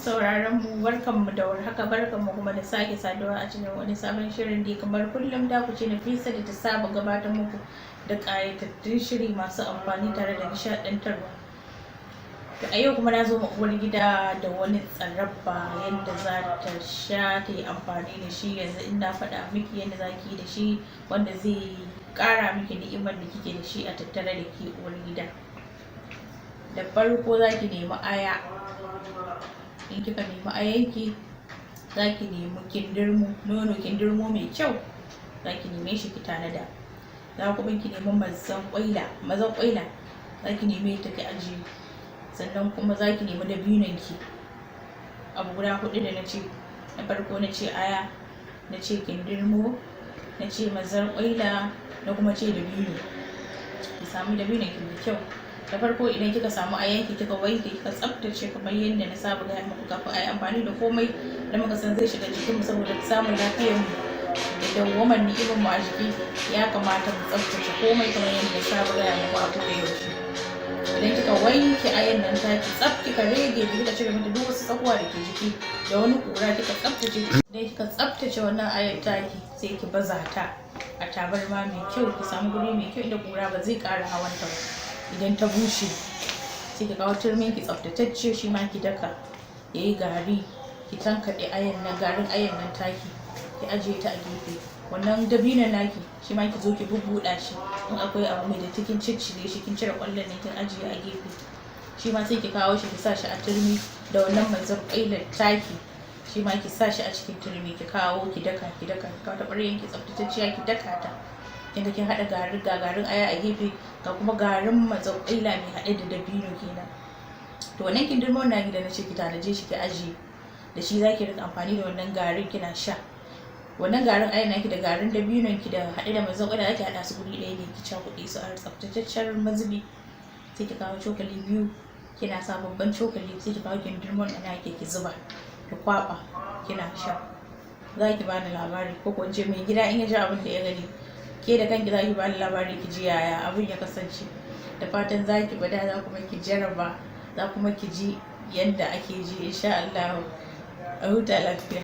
Sauraron mu barkanmu da warhaka, barkanmu kuma da sake saduwa a cikin wani sabon shirin da kamar kullum da ku ce Nafisa da ta saba gabatar muku da ƙayatattun shiri masu amfani tare da nishaɗantarwa. A yau kuma na zo ma uwar gida da wani tsaraba yadda za ta sha ta yi amfani da shi. Yanzu in na faɗa miki yadda za ki yi da shi wanda zai ƙara miki ni'imar da kike da shi a tattare da ke uwar gida. Da farko za ki nemi aya. In kika nemi ayanki, za ki nemi nono kindirmo mai kyau, za ki neme shi ki tanada. Za kuma ki nemi mazan ƙwaila, za ki neme ta ki ajiye. Sannan kuma za ki nemi dabinon ki, abu guda 4 da na ce. Na farko na ce aya, na ce kindirmo, na ce mazan ƙwaila, na kuma ce dabino. Ki samu dabinon ki mai kyau. Da farko idan kika samu ayanki kika wanke kika tsaftace kamar yadda na saba gaya muku kafin a yi amfani da komai da muka san zai shiga jikinmu saboda samun lafiyar mu da dawwamar ni'imar mu a jiki, ya kamata mu tsaftace komai kamar yadda na saba gaya muku a koda yaushe. Idan kika wanke ayan nan taki tsaf kika rege kika cire mata duk wasu tsakuwa da ke jiki da wani ƙura kika tsaftace. Idan kika tsaftace wannan ayan taki sai ki baza ta a tabarma mai kyau, ki samu guri mai kyau inda ƙura ba zai ƙara hawanta ba. Idan ta bushe sai ki kawo turmin ki tsaftatacce shi ma ki daka yayi gari, ki tankaɗe garin ayan nan taki ki ajiye ta a gefe. Wannan dabinon naki shi ma ki zo ki bubbuɗa shi, in akwai abu mai datti kin ciccire shi kin cire ƙwallon ne kin ajiye a gefe. Shi ma sai ki kawo shi ki sa shi a turmi da wannan mazan ƙwailar taki, shi ma ki sa shi a cikin turmi ki kawo ki daka ki kawo taɓaryan ki tsaftatacciya ki daka ta. Kinga kin haɗa garin aya a gefe ga kuma garin mazan ƙwaila mai haɗe da dabino kenan. To wannan kindirmon naki da na ce ki tanaje shi ki ajiye, da shi za ki riƙa amfani da wannan garin kina sha. Wannan garin aya naki da garin dabinon ki da haɗe da mazan ƙwaila ake haɗa su guri ɗaya ne ki cakuɗe su a tsaftataccen mazubi. Sai ki kawo cokali 2, kina sa babban cokali sai ki kawo kindirmon naki ki zuba ki kwaɓa kina sha. Za ki bani labari ko kuwa ce mai gida in ya ji abin da ya gani, ke da kanki za ki bani labari ki ji yaya abin ya kasance. Da fatan za ki gwada, za kuma ki jarraba, za kuma ki ji yadda ake ji. Insha Allah a huta lafiya.